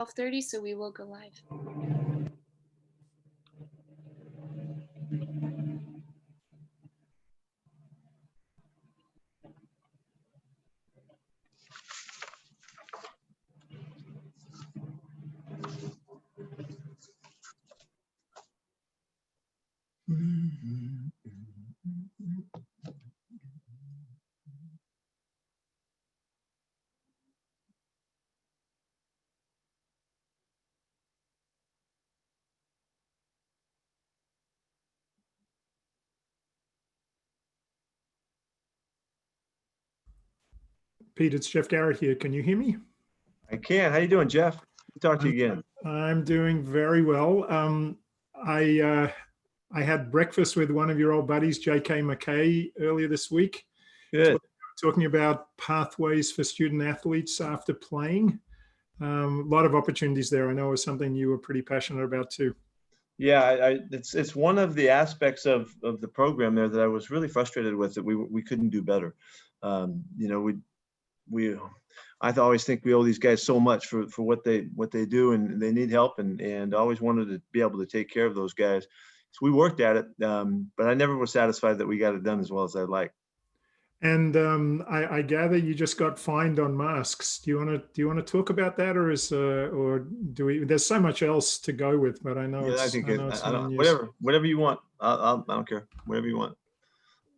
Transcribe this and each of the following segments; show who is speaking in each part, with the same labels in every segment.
Speaker 1: 12:30, so we will go live.
Speaker 2: Pete, it's Jeff Garrett here. Can you hear me?
Speaker 3: I can. How you doing, Jeff? Good to talk to you again.
Speaker 2: I'm doing very well. I had breakfast with one of your old buddies, J.K. McKay, earlier this week.
Speaker 3: Good.
Speaker 2: Talking about pathways for student athletes after playing. A lot of opportunities there. I know is something you were pretty passionate about too.
Speaker 3: Yeah, it's one of the aspects of the program there that I was really frustrated with, that we couldn't do better. I always think we owe these guys so much for what they do, and they need help, and always wanted to be able to take care of those guys. So we worked at it, but I never was satisfied that we got it done as well as I'd like.
Speaker 2: And I gather you just got fined on masks. Do you want to talk about that, or do we? There's so much else to go with, but I know
Speaker 3: Yeah,
Speaker 2: it's.
Speaker 3: I don't, whatever you want. I don't care. Whatever you want.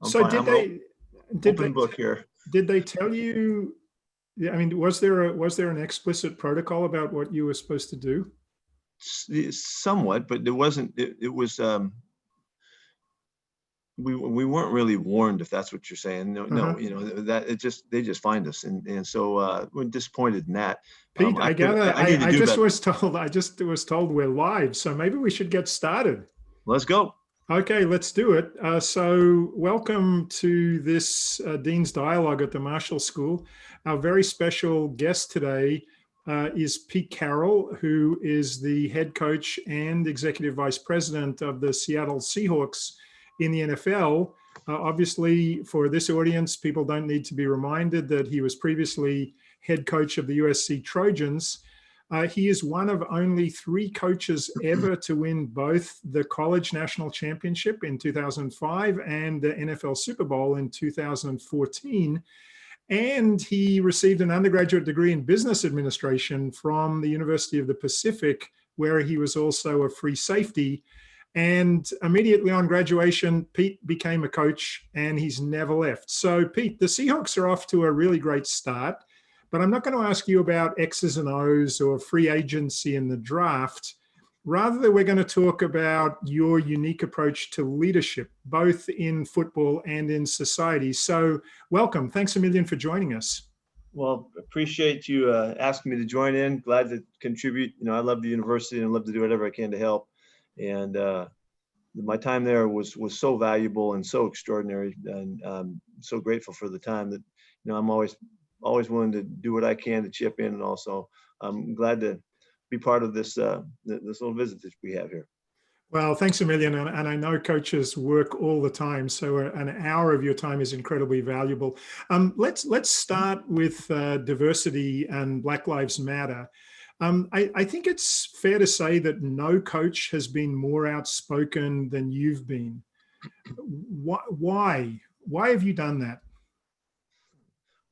Speaker 2: So fine. Did
Speaker 3: open book here?
Speaker 2: Did they tell you? Yeah, I mean, was there an explicit protocol about what you were supposed to do?
Speaker 3: Somewhat, but there wasn't. It was. We weren't really warned, if that's what you're saying. No, that they just find us, and so we're disappointed in that.
Speaker 2: Pete, I just was told we're live, so maybe we should get started.
Speaker 3: Let's go.
Speaker 2: Okay, let's do it. So welcome to this Dean's Dialogue at the Marshall School. Our very special guest today is Pete Carroll, who is the head coach and executive vice president of the Seattle Seahawks in the NFL. Obviously, for this audience, people don't need to be reminded that he was previously head coach of the USC Trojans. He is one of only 3 coaches ever to win both the college national championship in 2005 and the NFL Super Bowl in 2014. And he received an undergraduate degree in business administration from the University of the Pacific, where he was also a free safety. And immediately on graduation, Pete became a coach, and he's never left. So, Pete, the Seahawks are off to a really great start. But I'm not going to ask you about X's and O's or free agency in the draft. Rather, we're going to talk about your unique approach to leadership, both in football and in society. So welcome. Thanks a million for joining us.
Speaker 3: Well, appreciate you asking me to join in. Glad to contribute. I love the university and I love to do whatever I can to help. And my time there was so valuable and so extraordinary, and I'm so grateful for the time that, I'm always willing to do what I can to chip in, and also I'm glad to be part of this this little visit that we have here.
Speaker 2: Well, thanks a million, and I know coaches work all the time, so an hour of your time is incredibly valuable. Let's start with diversity and Black Lives Matter. I think it's fair to say that no coach has been more outspoken than you've been. Why have you done that?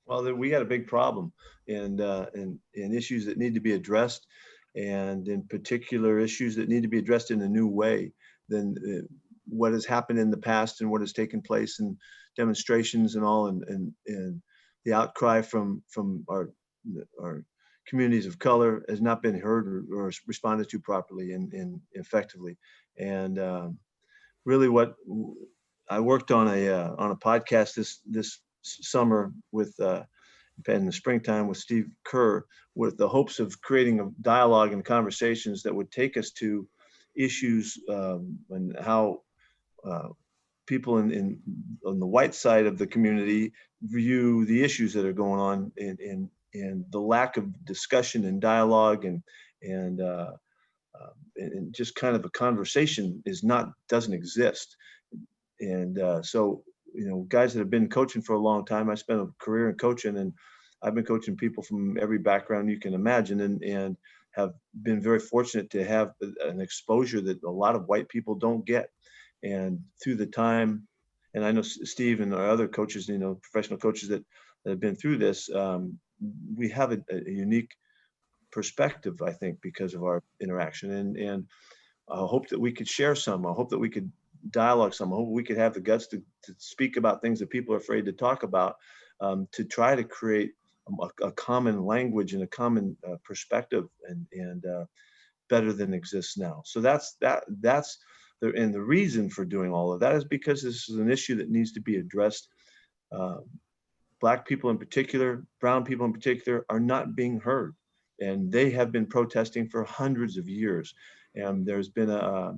Speaker 3: Well, we got a big problem, and issues that need to be addressed, and in particular issues that need to be addressed in a new way than what has happened in the past and what has taken place in demonstrations and all, and the outcry from our communities of color has not been heard or responded to properly and effectively. And really, what I worked on a podcast this summer with in the springtime with Steve Kerr, with the hopes of creating a dialogue and conversations that would take us to issues and how people on the white side of the community view the issues that are going on, and the lack of discussion and dialogue and just kind of a conversation doesn't exist. And so, guys that have been coaching for a long time, I spent a career in coaching, and I've been coaching people from every background you can imagine. And have been very fortunate to have an exposure that a lot of white people don't get. And through the time, and I know Steve and our other coaches, professional coaches that have been through this, we have a unique perspective, I think, because of our interaction. And I hope that we could share some. I hope that we could dialogue some. I hope we could have the guts to speak about things that people are afraid to talk about, to try to create a common language and a common perspective, and better than exists now. So that's and the reason for doing all of that is because this is an issue that needs to be addressed. Black people in particular, brown people in particular, are not being heard, and they have been protesting for hundreds of years. And there's been a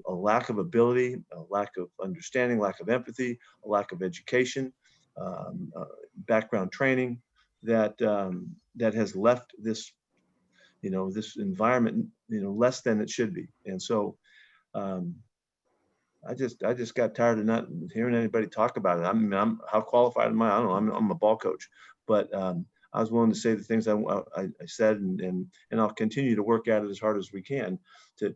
Speaker 3: lack of ability, a lack of understanding, lack of empathy, a lack of education, background training that has left this this environment less than it should be. And so I just got tired of not hearing anybody talk about it. I mean, how qualified am I? I don't know. I'm a ball coach, but I was willing to say the things I said, and I'll continue to work at it as hard as we can to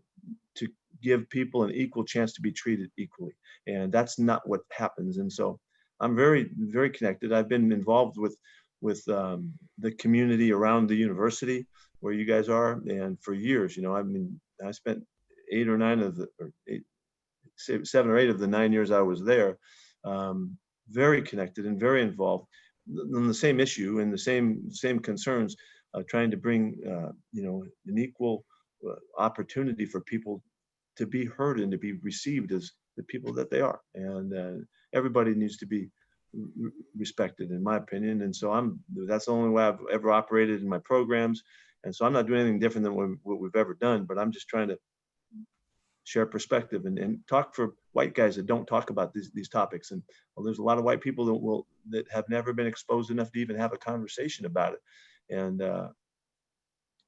Speaker 3: give people an equal chance to be treated equally. And that's not what happens. And so I'm very, very connected. I've been involved with the community around the university where you guys are, and for years, I mean, I spent 7 or 8 of the 9 years I was there, very connected and very involved on the same issue and the same concerns, trying to bring an equal opportunity for people to be heard and to be received as the people that they are. And everybody needs to be respected, in my opinion. And so that's the only way I've ever operated in my programs. And so I'm not doing anything different than what we've ever done, but I'm just trying to share perspective and talk for white guys that don't talk about these topics. And there's a lot of white people that have never been exposed enough to even have a conversation about it. And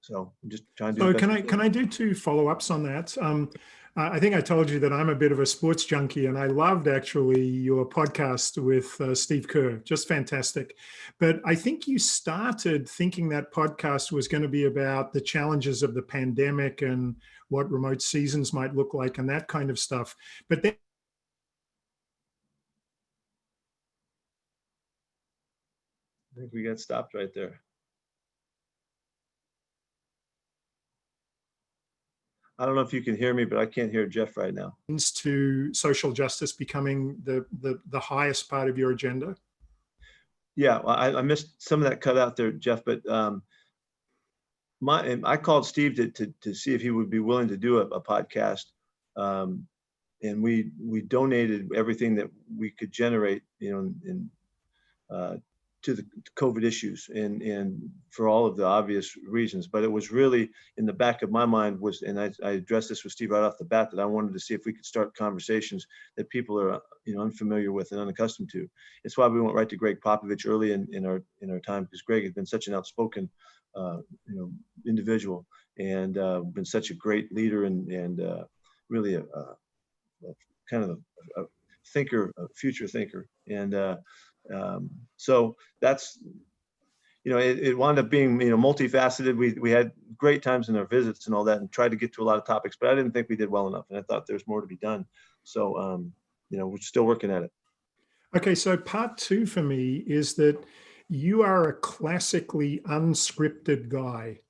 Speaker 3: so I'm just trying to do.
Speaker 2: So can I do 2 follow-ups on that? I think I told you that I'm a bit of a sports junkie, and I loved actually your podcast with Steve Kerr, just fantastic. But I think you started thinking that podcast was going to be about the challenges of the pandemic and what remote seasons might look like and that kind of stuff. But then
Speaker 3: I think we got stopped right there. I don't know if you can hear me, but I can't hear Jeff right now.
Speaker 2: To social justice becoming the highest part of your agenda?
Speaker 3: Yeah, well, I missed some of that cut out there, Jeff, but I called Steve to see if he would be willing to do a podcast. And we donated everything that we could generate, to the COVID issues, and for all of the obvious reasons. But it was really in the back of my mind and I addressed this with Steve right off the bat, that I wanted to see if we could start conversations that people are unfamiliar with and unaccustomed to. It's why we went right to Greg Popovich early in our time, because Greg has been such an outspoken individual, and been such a great leader, and really a kind of a thinker, a future thinker. And so that's, it wound up being, multifaceted. We had great times in our visits and all that, and tried to get to a lot of topics, but I didn't think we did well enough, and I thought there's more to be done. So, we're still working at it.
Speaker 2: Okay, so part 2 for me is that you are a classically unscripted guy,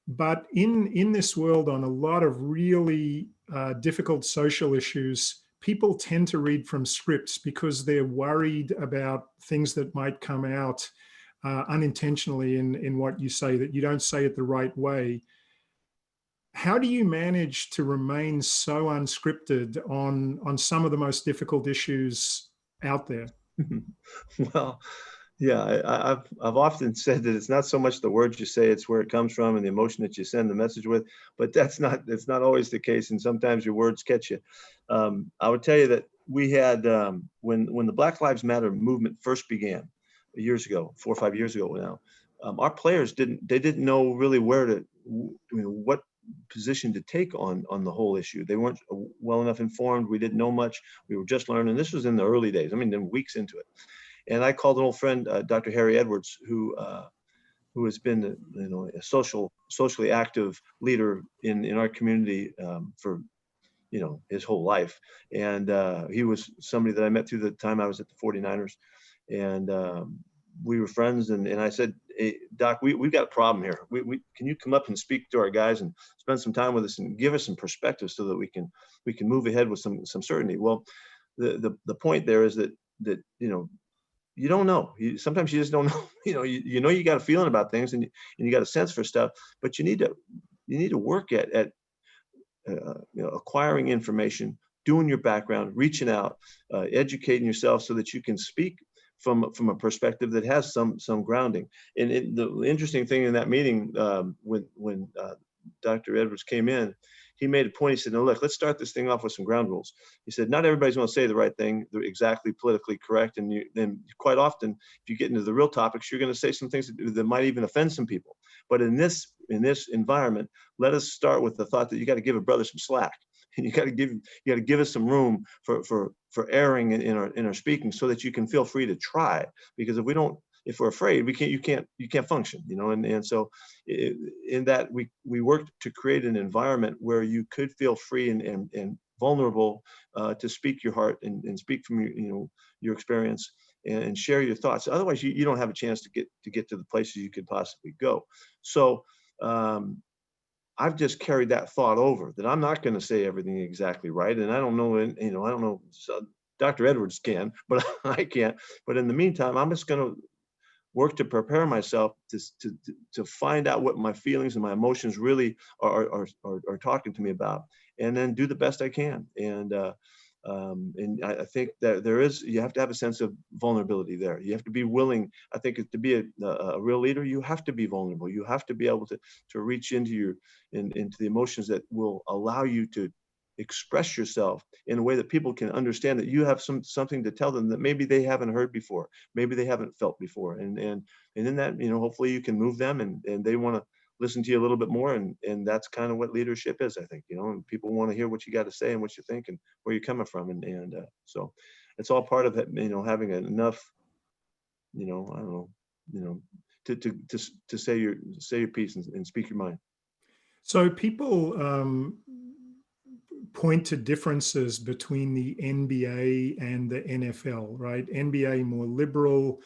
Speaker 2: but in this world, on a lot of really difficult social issues, people tend to read from scripts because they're worried about things that might come out unintentionally in what you say, that you don't say it the right way. How do you manage to remain so unscripted on some of the most difficult issues out there?
Speaker 3: Well, yeah, I've often said that it's not so much the words you say, it's where it comes from and the emotion that you send the message with. But that's not always the case, and sometimes your words catch you. I would tell you that we had when the Black Lives Matter movement first began years ago, 4 or 5 years ago now, our players didn't know really what position to take on the whole issue. They weren't well enough informed. We didn't know much. We were just learning. This was in the early days. I mean, then weeks into it. And I called an old friend, Dr. Harry Edwards, who who has been, a socially active leader in our community for, his whole life. And he was somebody that I met through the time I was at the 49ers. And we were friends. And I said, hey, Doc, we've got a problem here. Can you come up and speak to our guys and spend some time with us and give us some perspective so that we can move ahead with some certainty? Well, the point there is that you don't know. Sometimes you just don't know. You got a feeling about things, and you got a sense for stuff, but you need to work at acquiring information, doing your background, reaching out, educating yourself so that you can speak from a perspective that has some grounding. And the interesting thing in that meeting, when Dr. Edwards came in, he made a point. He said, "No, look, let's start this thing off with some ground rules." He said, "Not everybody's going to say the right thing, they're exactly politically correct, and then quite often, if you get into the real topics, you're going to say some things that might even offend some people. But in this environment, let us start with the thought that you got to give a brother some slack, and you got to give us some room for erring in our speaking, so that you can feel free to try. Because if we're afraid, you can't function, and so in that we worked to create an environment where you could feel free and vulnerable to speak your heart and speak from your experience and share your thoughts. Otherwise, you don't have a chance to get to the places you could possibly go. So I've just carried that thought over, that I'm not going to say everything exactly right, and I don't know, I don't know. So Dr. Edwards can, but I can't. But in the meantime, I'm just going to work to prepare myself to find out what my feelings and my emotions really are talking to me about, and then do the best I can. And I think that you have to have a sense of vulnerability there. You have to be willing. I think to be a real leader, you have to be vulnerable. You have to be able to reach into the emotions that will allow you to express yourself in a way that people can understand that you have something to tell them that maybe they haven't heard before, maybe they haven't felt before, and in that, hopefully you can move them, and they want to listen to you a little bit more, and that's kind of what leadership is, I think. And people want to hear what you got to say and what you think and where you're coming from, and so it's all part of it, having enough, I don't know, to say your piece and speak your mind.
Speaker 2: So people point to differences between the NBA and the NFL, right? NBA more liberal.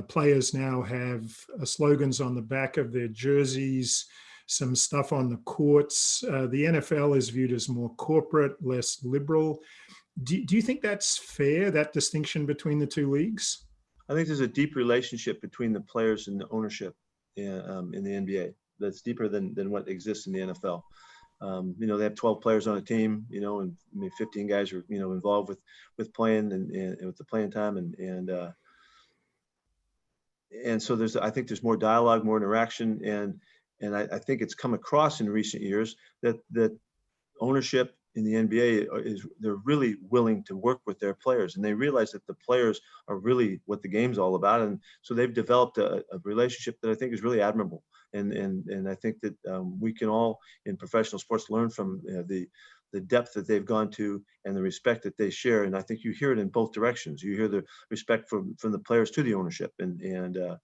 Speaker 2: Players now have slogans on the back of their jerseys, some stuff on the courts. The NFL is viewed as more corporate, less liberal. Do you think that's fair, that distinction between the two leagues?
Speaker 3: I think there's a deep relationship between the players and the ownership in the NBA that's deeper than what exists in the NFL. They have 12 players on a team, and 15 guys are, involved with playing and with the playing time. And so I think there's more dialogue, more interaction. And I think it's come across in recent years that ownership in the NBA they're really willing to work with their players, and they realize that the players are really what the game's all about. And so they've developed a relationship that I think is really admirable. And I think that we can all in professional sports learn from the depth that they've gone to and the respect that they share. And I think you hear it in both directions. You hear the respect from the players to the ownership and to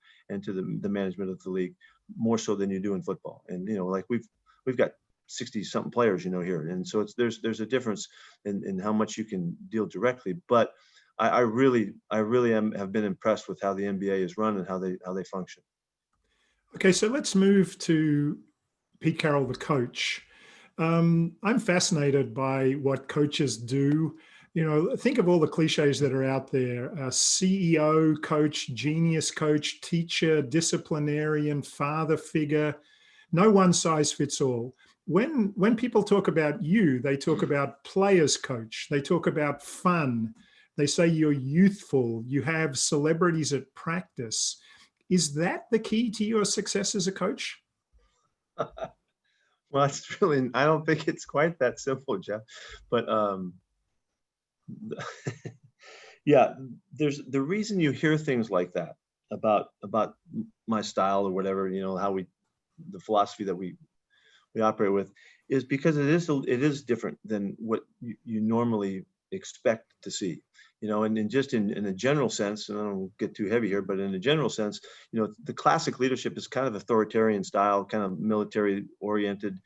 Speaker 3: the management of the league, more so than you do in football. And like we've got 60 something players, here. And so there's a difference in how much you can deal directly. But I really have been impressed with how the NBA is run and how they function.
Speaker 2: Okay, so let's move to Pete Carroll, the coach. I'm fascinated by what coaches do. Think of all the cliches that are out there: CEO, coach, genius coach, teacher, disciplinarian, father figure. No one size fits all. When people talk about you, they talk about players coach. They talk about fun. They say you're youthful. You have celebrities at practice. Is that the key to your success as a coach?
Speaker 3: Well, I don't think it's quite that simple, Jeff. But yeah, there's the reason you hear things like that about my style or whatever, how the philosophy that we operate with, is because it is different than what you normally expect to see. And just in a general sense, and I don't get too heavy here, but in a general sense, the classic leadership is kind of authoritarian style, kind of military oriented,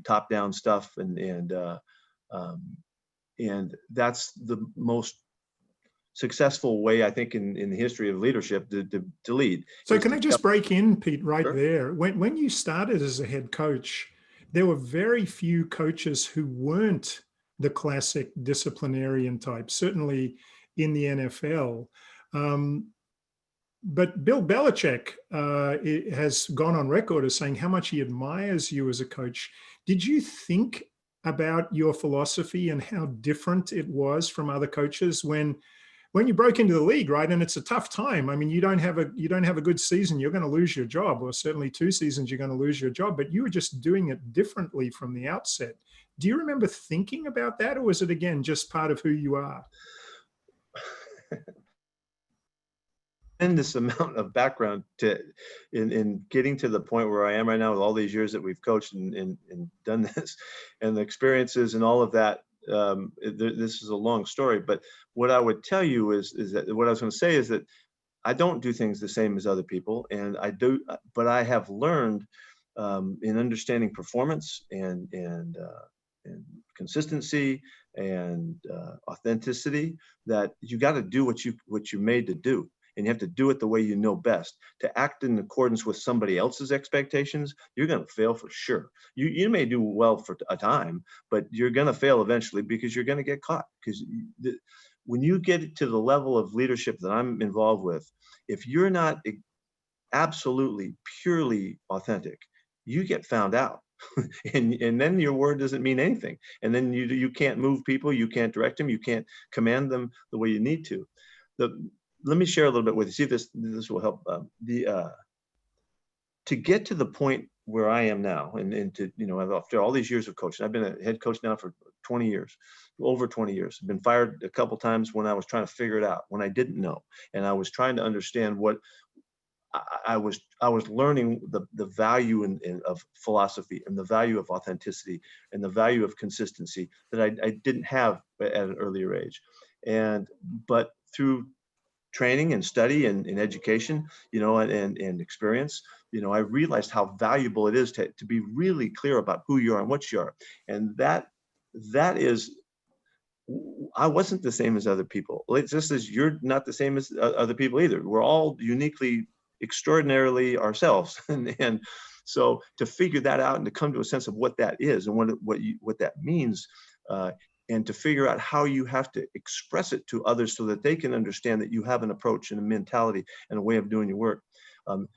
Speaker 3: top down stuff. And that's the most successful way, I think, in the history of leadership to lead.
Speaker 2: So can I just break in, Pete, right
Speaker 3: Sure.
Speaker 2: there? When you started as a head coach, there were very few coaches who weren't the classic disciplinarian type, certainly in the NFL. But Bill Belichick has gone on record as saying how much he admires you as a coach. Did you think about your philosophy and how different it was from other coaches when you broke into the league, right? And it's a tough time. I mean, you don't have a good season, you're going to lose your job, or certainly 2 seasons, you're going to lose your job, but you were just doing it differently from the outset. Do you remember thinking about that, or was it, again, just part of who you are?
Speaker 3: Tremendous amount of background in getting to the point where I am right now with all these years that we've coached and done this, and the experiences and all of that. This is a long story, but what I would tell you is that what I was going to say is that I don't do things the same as other people, and but I have learned in understanding performance and consistency and authenticity that you got to do what you're made to do. And you have to do it the way you know best. To act in accordance with somebody else's expectations, you're going to fail for sure. You may do well for a time, but you're going to fail eventually because you're going to get caught. Because when you get to the level of leadership that I'm involved with, if you're not absolutely purely authentic, you get found out. and then your word doesn't mean anything. And then you can't move people, you can't direct them, you can't command them the way you need to. Let me share a little bit with you. See if this will help. To get to the point where I am now, and to after all these years of coaching, I've been a head coach now for 20 years, over 20 years. I've been fired a couple times when I was trying to figure it out, when I didn't know, and I was trying to understand what I was learning the value of philosophy and the value of authenticity and the value of consistency that I didn't have at an earlier age, but through training and study and education, and experience, I realized how valuable it is to be really clear about who you are and what you are. And that is, I wasn't the same as other people. Just as you're not the same as other people either. We're all uniquely, extraordinarily ourselves. And so to figure that out and to come to a sense of what that is and what that means, and to figure out how you have to express it to others so that they can understand that you have an approach and a mentality and a way of doing your work.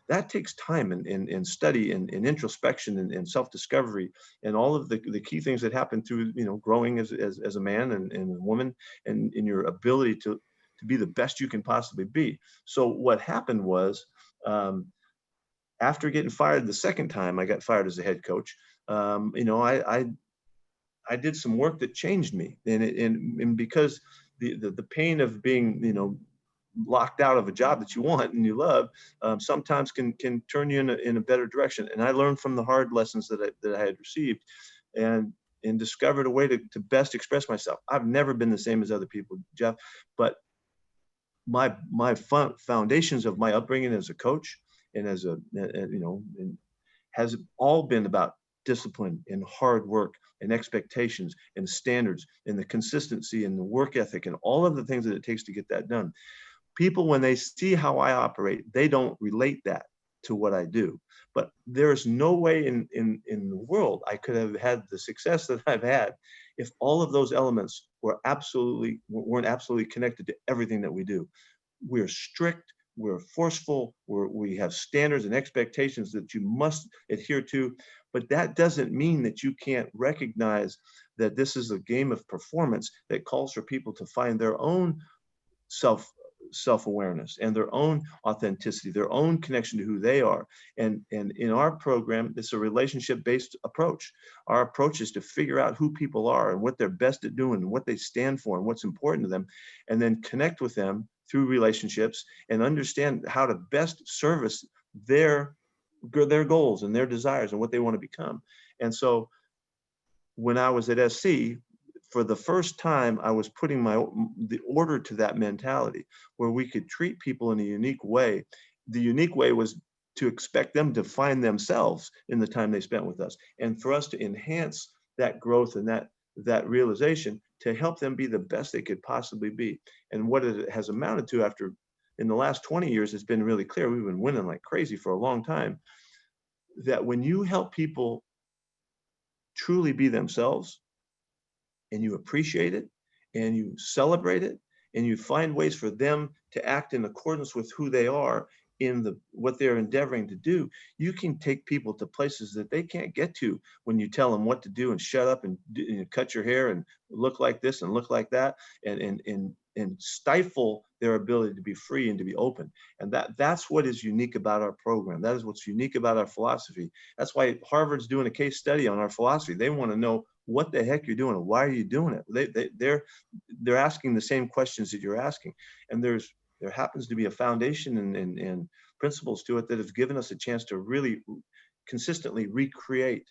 Speaker 3: That takes time and study and introspection and self-discovery and all of the key things that happen through growing as a man and a woman, and in your ability to be the best you can possibly be. So what happened was, after getting fired the second time, I got fired as a head coach. I did some work that changed me, and because the pain of being locked out of a job that you want and you love sometimes can turn you in a better direction. And I learned from the hard lessons that I had received, and discovered a way to best express myself. I've never been the same as other people, Jeff, but my foundations of my upbringing as a coach and as has all been about discipline and hard work and expectations and standards and the consistency and the work ethic and all of the things that it takes to get that done. People, when they see how I operate, they don't relate that to what I do. But there's no way in the world I could have had the success that I've had if all of those elements weren't absolutely connected to everything that we do. We're strict, we're forceful, we have standards and expectations that you must adhere to, but that doesn't mean that you can't recognize that this is a game of performance that calls for people to find their own self-awareness and their own authenticity, their own connection to who they are. And in our program, it's a relationship-based approach. Our approach is to figure out who people are and what they're best at doing and what they stand for and what's important to them, and then connect with them through relationships and understand how to best service their goals and their desires and what they want to become. And so when I was at SC, for the first time, I was putting the order to that mentality where we could treat people in a unique way. The unique way was to expect them to find themselves in the time they spent with us, and for us to enhance that growth and that realization to help them be the best they could possibly be. And what it has amounted to after in the last 20 years, it's been really clear. We've been winning like crazy for a long time. That when you help people truly be themselves, and you appreciate it, and you celebrate it, and you find ways for them to act in accordance with who they are in what they're endeavoring to do, you can take people to places that they can't get to when you tell them what to do and shut up and cut your hair and look like this and look like that, and stifle their ability to be free and to be open. And that's what is unique about our program. That is what's unique about our philosophy. That's why Harvard's doing a case study on our philosophy. They want to know what the heck you're doing and why are you doing it. They're asking the same questions that you're asking, and there happens to be a foundation and principles to it that have given us a chance to really consistently recreate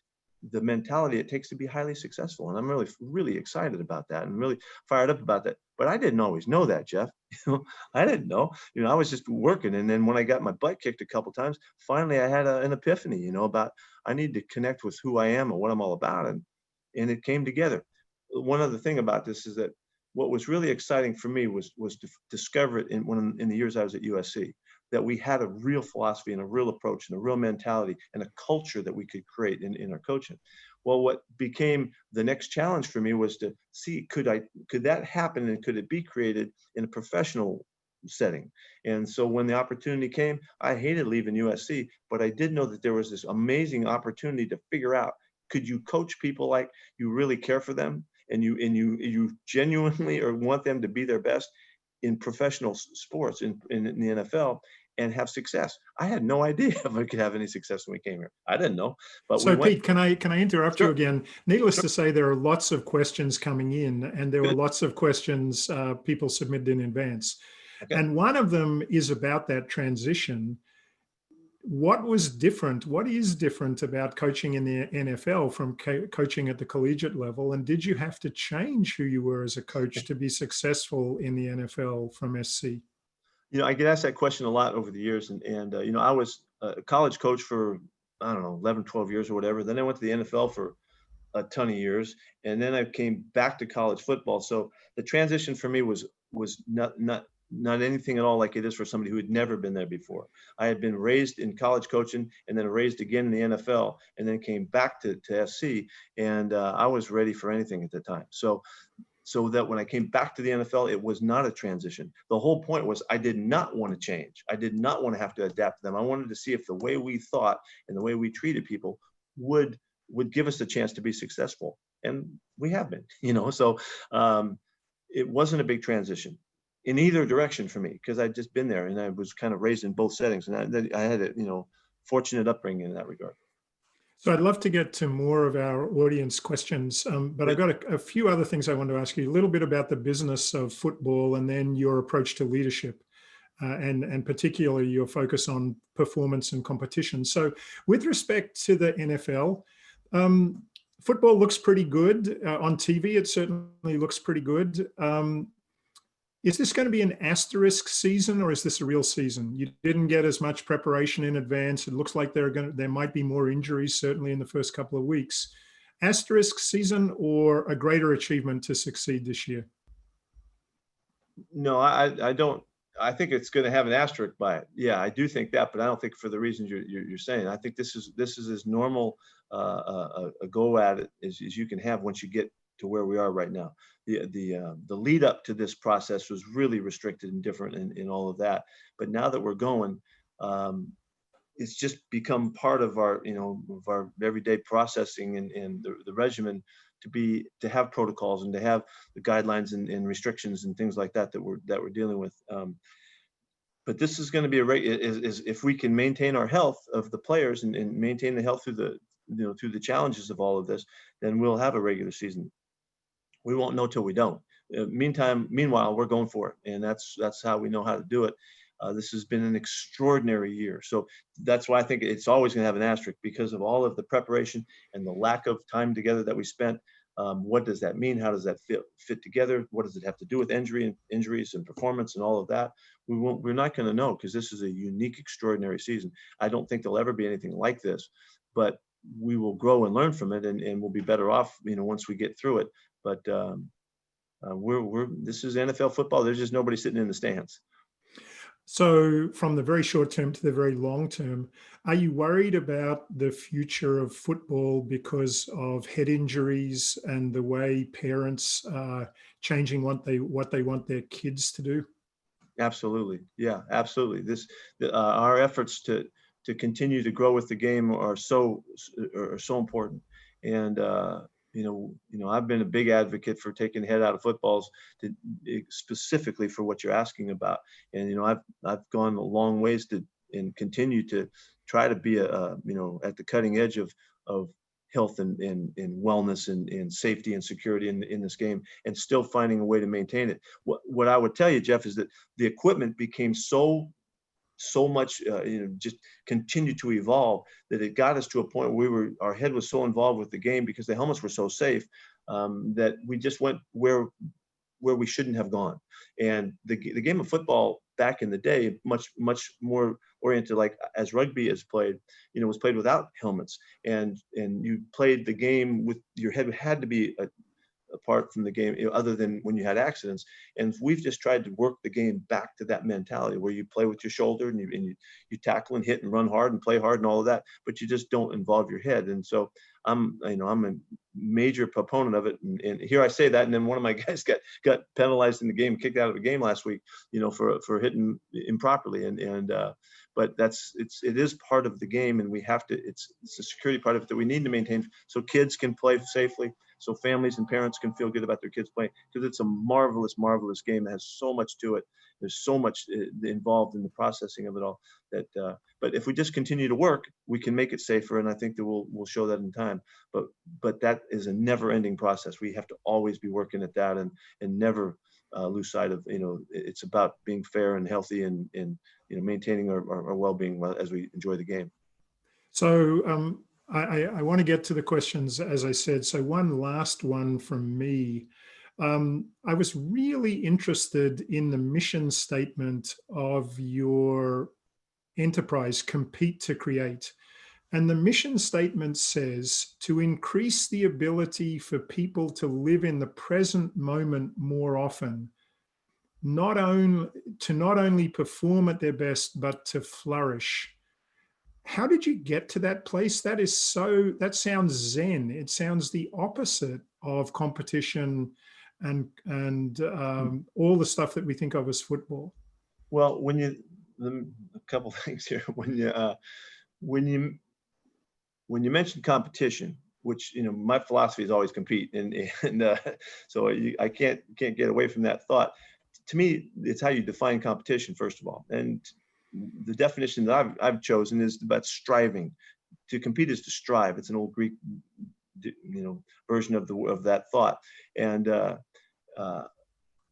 Speaker 3: the mentality it takes to be highly successful. And I'm really, really excited about that and really fired up about that. But I didn't always know that, Jeff. I didn't know. I was just working. And then when I got my butt kicked a couple of times, finally I had an epiphany, about I need to connect with who I am and what I'm all about. And it came together. One other thing about this is that what was really exciting for me was to discover it in the years I was at USC, that we had a real philosophy and a real approach and a real mentality and a culture that we could create in our coaching. Well, what became the next challenge for me was to see, could that happen and could it be created in a professional setting? And so when the opportunity came, I hated leaving USC, but I did know that there was this amazing opportunity to figure out, could you coach people like you really care for them and you genuinely or want them to be their best in professional sports in the NFL and have success? I had no idea if I could have any success when we came here. I didn't know. But
Speaker 2: so Pete, can I interrupt
Speaker 3: Sure.
Speaker 2: you again? Needless to say, there are lots of questions coming in, and there were lots of questions people submitted in advance.
Speaker 3: Okay.
Speaker 2: And one of them is about that transition. What is different about coaching in the NFL from coaching at the collegiate level? And did you have to change who you were as a coach to be successful in the NFL from SC?
Speaker 3: I get asked that question a lot over the years. And I was a college coach for, I don't know, 11, 12 years or whatever. Then I went to the NFL for a ton of years. And then I came back to college football. So the transition for me was not anything at all like it is for somebody who had never been there before. I had been raised in college coaching and then raised again in the NFL and then came back to SC. And I was ready for anything at the time. So that when I came back to the NFL, it was not a transition. The whole point was I did not want to change. I did not want to have to adapt to them. I wanted to see if the way we thought and the way we treated people would give us the chance to be successful. And we have been, so it wasn't a big transition in either direction for me because I'd just been there and I was kind of raised in both settings. And I had a, fortunate upbringing in that regard.
Speaker 2: So I'd love to get to more of our audience questions, but I've got a few other things I want to ask you, a little bit about the business of football and then your approach to leadership and particularly your focus on performance and competition. So with respect to the NFL, football looks pretty good on TV. It certainly looks pretty good. Is this going to be an asterisk season or is this a real season? You didn't get as much preparation in advance. It looks like there might be more injuries, certainly in the first couple of weeks. Asterisk season or a greater achievement to succeed this year?
Speaker 3: No, I don't. I think it's going to have an asterisk by it. Yeah, I do think that, but I don't think for the reasons you're saying. I think this is as normal a go at it as you can have once you get to where we are right now. The lead up to this process was really restricted and different in all of that. But now that we're going, it's just become part of our of our everyday processing and the regimen to have protocols and to have the guidelines and restrictions and things like that we're dealing with. But this is going to be is if we can maintain our health of the players and maintain the health through the challenges of all of this, then we'll have a regular season. We won't know till we don't. Meanwhile, we're going for it, and that's how we know how to do it. This has been an extraordinary year, so that's why I think it's always going to have an asterisk because of all of the preparation and the lack of time together that we spent. What does that mean? How does that fit together? What does it have to do with injuries and performance and all of that? We're not going to know, because this is a unique, extraordinary season. I don't think there'll ever be anything like this, but we will grow and learn from it, and we'll be better off, once we get through it. But this is NFL football. There's just nobody sitting in the stands.
Speaker 2: So from the very short term to the very long term, are you worried about the future of football because of head injuries and the way parents are changing what they want their kids to do?
Speaker 3: Absolutely. Yeah, absolutely. Our efforts to continue to grow with the game are so important. And I've been a big advocate for taking the head out of footballs, specifically for what you're asking about. And I've gone a long ways and continue to try to be at the cutting edge of health and wellness and safety and security in this game, and still finding a way to maintain it. What I would tell you, Jeff, is that the equipment became so much, just continued to evolve, that it got us to a point where our head was so involved with the game, because the helmets were so safe, that we just went where we shouldn't have gone. And the game of football back in the day, much more oriented, like as rugby is played, was played without helmets, and you played the game with your head had to be apart from the game, other than when you had accidents. And we've just tried to work the game back to that mentality, where you play with your shoulder, and you tackle and hit and run hard and play hard and all of that, but you just don't involve your head. And so I'm a major proponent of it. And here I say that, and then one of my guys got penalized in the game, kicked out of the game last week, for hitting improperly. But it is part of the game, and we have to. It's a security part of it that we need to maintain, so kids can play safely, so families and parents can feel good about their kids playing, because it's a marvelous game that has so much to it. There's so much involved in the processing of it all. But if we just continue to work, we can make it safer, and I think that we'll show that in time. But that is a never-ending process. We have to always be working at that, and never lose sight of, it's about being fair and healthy, and maintaining our well-being as we enjoy the game.
Speaker 2: So I want to get to the questions, as I said. So one last one from me. I was really interested in the mission statement of your enterprise, Compete to Create. And the mission statement says to increase the ability for people to live in the present moment more often, not only perform at their best, but to flourish. How did you get to that place? That sounds Zen. It sounds the opposite of competition and all the stuff that we think of as football.
Speaker 3: Well, a couple things here. When you mention competition, which my philosophy is always compete, and so I can't get away from that thought. To me, it's how you define competition, first of all. And the definition that I've chosen is about striving. To compete is to strive. It's an old Greek, version of that thought. And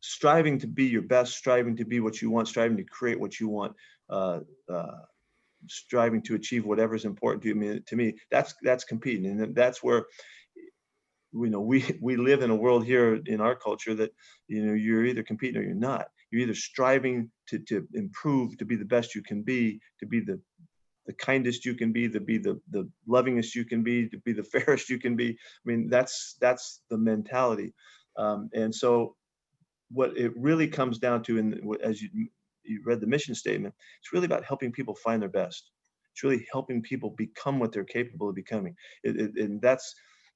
Speaker 3: striving to be your best, striving to be what you want, striving to create what you want, striving to achieve whatever is important to me. That's competing, and that's where we live in a world here in our culture that you're either competing or you're not. You're either striving to improve, to be the best you can be, to be the kindest you can be, to be the lovingest you can be, to be the fairest you can be. I mean, that's the mentality. And so what it really comes down to, as you read the mission statement, it's really about helping people find their best. It's really helping people become what they're capable of becoming. And that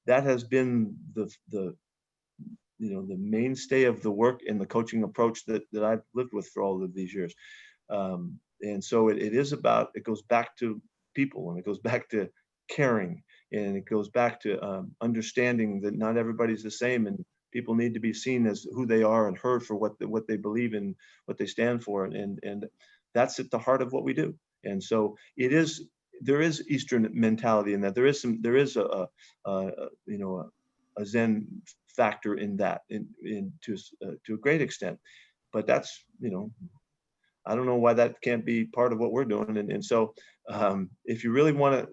Speaker 3: has been the mainstay of the work and the coaching approach that I've lived with for all of these years. And so it goes back to people, and it goes back to caring, and it goes back to understanding that not everybody's the same, and people need to be seen as who they are and heard for what they believe in, what they stand for. And that's at the heart of what we do. And so there is Eastern mentality in that. There is a Zen factor in that, to a great extent. But that's, I don't know why that can't be part of what we're doing. And so if you really want to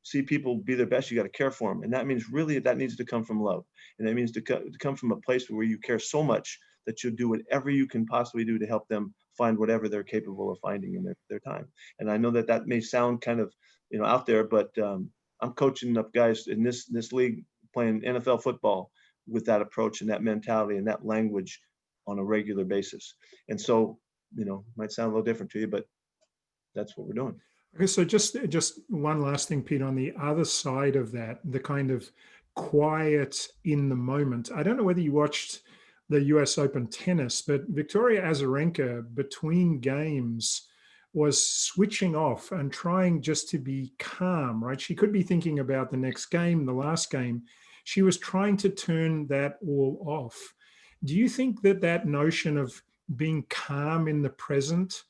Speaker 3: see people be their best, you got to care for them. And that means really that needs to come from love. And that means to come from a place where you care so much that you'll do whatever you can possibly do to help them find whatever they're capable of finding in their time. And I know that that may sound kind of, out there, but I'm coaching up guys in this league playing NFL football with that approach and that mentality and that language on a regular basis. And so, might sound a little different to you, but that's what we're doing.
Speaker 2: Okay, so just one last thing, Pete, on the other side of that, the kind of quiet in the moment. I don't know whether you watched the US Open tennis, but Victoria Azarenka between games was switching off and trying just to be calm, right? She could be thinking about the next game, the last game. She was trying to turn that all off. Do you think that that notion of being calm in the present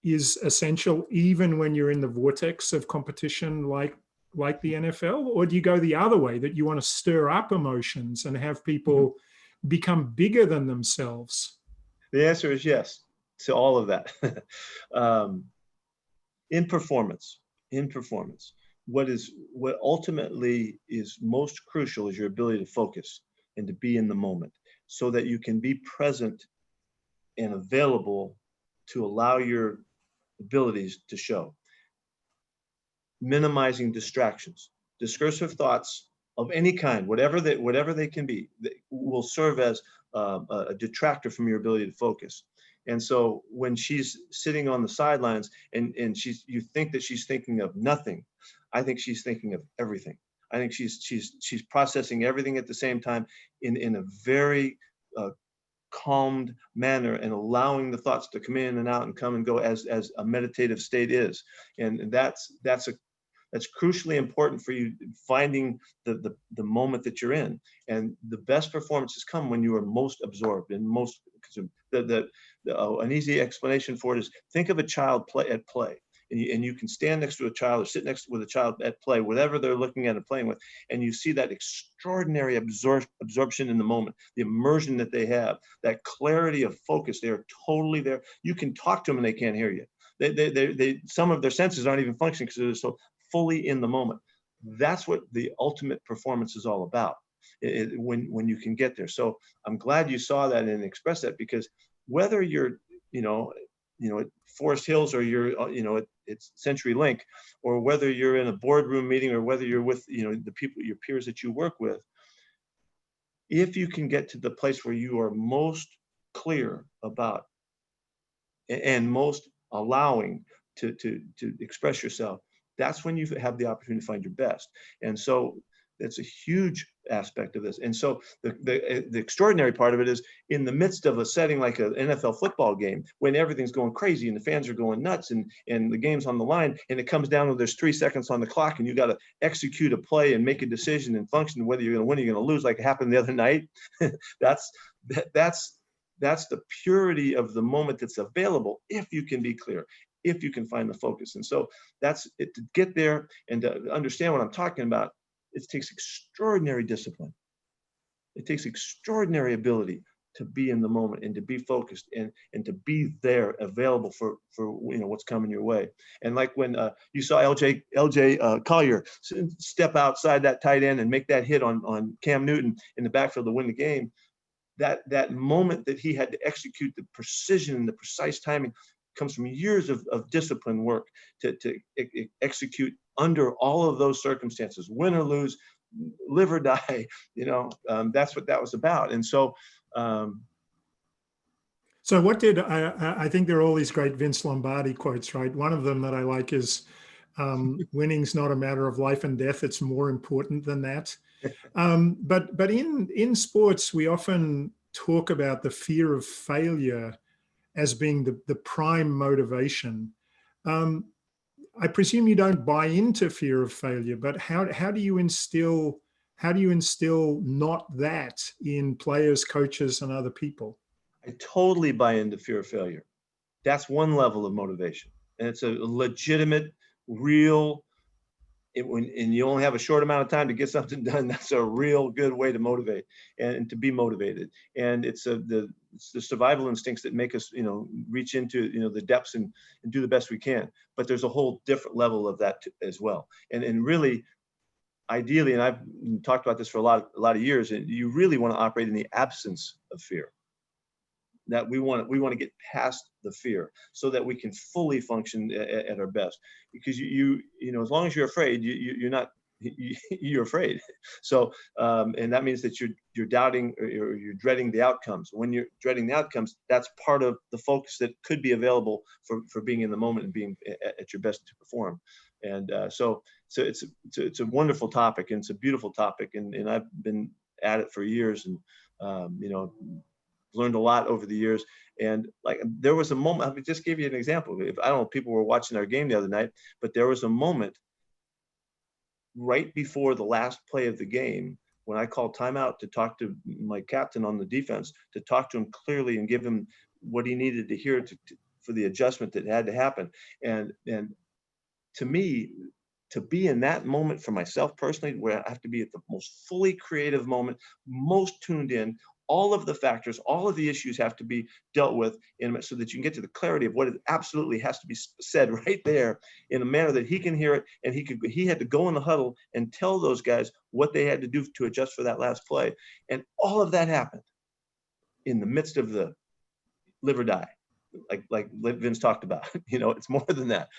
Speaker 2: is essential even when you're in the vortex of competition like the NFL? Or do you go the other way, that you want to stir up emotions and have people become bigger than themselves?
Speaker 3: The answer is yes to all of that. In performance, what ultimately is most crucial is your ability to focus and to be in the moment so that you can be present and available to allow your abilities to show. Minimizing distractions, discursive thoughts of any kind, whatever they can be, will serve as a detractor from your ability to focus. And so when she's sitting on the sidelines and you think that she's thinking of nothing, I think she's thinking of everything. I think she's processing everything at the same time in a very calmed manner and allowing the thoughts to come in and out and come and go as a meditative state is. And that's crucially important for you finding the moment that you're in. And the best performances come when you are most absorbed and most consumed. An easy explanation for it is think of a child at play. And you can stand next to a child or sit next with a child at play, whatever they're looking at and playing with, and you see that extraordinary absorption in the moment, the immersion that they have, that clarity of focus. They are totally there. You can talk to them and they can't hear you. They some of their senses aren't even functioning because they're so fully in the moment. That's what the ultimate performance is all about. When you can get there. So I'm glad you saw that and expressed that, because whether you're, at Forest Hills or you're, it's CenturyLink, or whether you're in a boardroom meeting or whether you're with, the people, your peers that you work with, if you can get to the place where you are most clear about and most allowing to express yourself, that's when you have the opportunity to find your best. And so that's a huge aspect of this. And so the extraordinary part of it is in the midst of a setting like an NFL football game, when everything's going crazy and the fans are going nuts and the game's on the line, and it comes down to there's 3 seconds on the clock and you got to execute a play and make a decision and function whether you're going to win or you're going to lose, like it happened the other night. That's the purity of the moment that's available if you can be clear, if you can find the focus. And so that's it. To get there and to understand what I'm talking about, it takes extraordinary discipline. It takes extraordinary ability to be in the moment and to be focused and to be there available for what's coming your way. And like when you saw LJ Collier step outside that tight end and make that hit on Cam Newton in the backfield to win the game, that moment that he had to execute the precision and the precise timing comes from years of discipline work to execute under all of those circumstances, win or lose, live or die. That's what that was about. And so
Speaker 2: so what did I think there are all these great Vince Lombardi quotes, right? One of them that I like is winning's not a matter of life and death, it's more important than that. But in sports, we often talk about the fear of failure as being the prime motivation. I presume you don't buy into fear of failure, but how do you instill not that in players, coaches, and other people?
Speaker 3: I totally buy into fear of failure. That's one level of motivation, and it's a legitimate, real and you only have a short amount of time to get something done, that's a real good way to motivate and to be motivated. And it's the survival instincts that make us, reach into, the depths and do the best we can. But there's a whole different level of that as well. And really, ideally, and I've talked about this for a lot of years, and you really want to operate in the absence of fear. That we want to get past the fear so that we can fully function at our best. Because as long as you're afraid, you're not you're afraid. So and that means that you're doubting or you're dreading the outcomes. When you're dreading the outcomes, that's part of the focus that could be available for being in the moment and being at your best to perform. And so it's a wonderful topic, and it's a beautiful topic, and I've been at it for years, and learned a lot over the years. And like, there was a moment, I just give you an example. If I don't know if people were watching our game the other night, but there was a moment right before the last play of the game when I called timeout to talk to my captain on the defense, to talk to him clearly and give him what he needed to hear for the adjustment that had to happen. And to me, to be in that moment for myself personally, where I have to be at the most fully creative moment, most tuned in, all of the factors, all of the issues have to be dealt with so that you can get to the clarity of what it absolutely has to be said right there in a manner that he can hear it. And he had to go in the huddle and tell those guys what they had to do to adjust for that last play. And all of that happened in the midst of the live or die, like Vince talked about. It's more than that.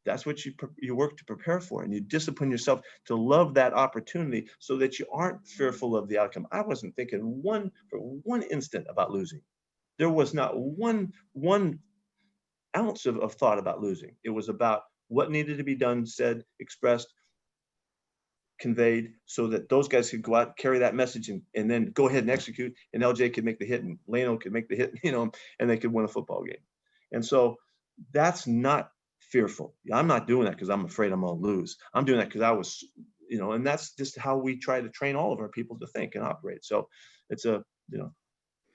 Speaker 3: That's what you work to prepare for, and you discipline yourself to love that opportunity so that you aren't fearful of the outcome. I wasn't thinking for one instant about losing. There was not one ounce of thought about losing. It was about what needed to be done, said, expressed, conveyed, so that those guys could go out, carry that message, and then go ahead and execute, and LJ could make the hit, and Leno could make the hit, and they could win a football game. And so that's not fearful. I'm not doing that because I'm afraid I'm going to lose. I'm doing that because I was, and that's just how we try to train all of our people to think and operate. So it's a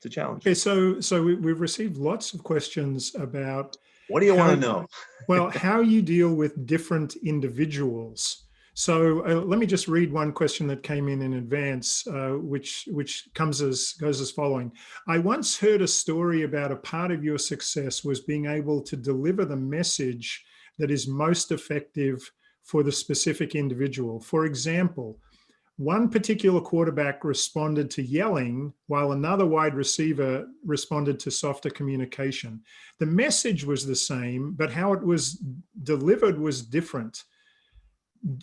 Speaker 3: challenge.
Speaker 2: Okay, so we've received lots of questions about
Speaker 3: what do you want to know?
Speaker 2: Well, how you deal with different individuals. So let me just read one question that came in advance, which goes as following. I once heard a story about a part of your success was being able to deliver the message that is most effective for the specific individual. For example, one particular quarterback responded to yelling while another wide receiver responded to softer communication. The message was the same, but how it was delivered was different.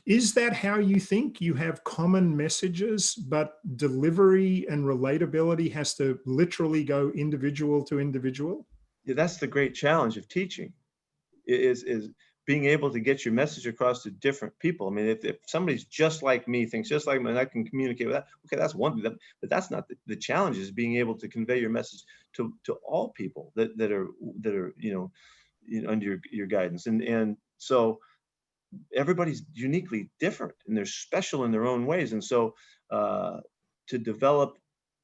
Speaker 2: Is that how you think? You have common messages, but delivery and relatability has to literally go individual to individual?
Speaker 3: Yeah, that's the great challenge of teaching, is being able to get your message across to different people. I mean, if somebody's just like me, thinks just like me, and I can communicate with that, okay, that's one thing. But that's not the challenge. Is being able to convey your message to all people that are under your guidance. And so everybody's uniquely different, and they're special in their own ways. And so to develop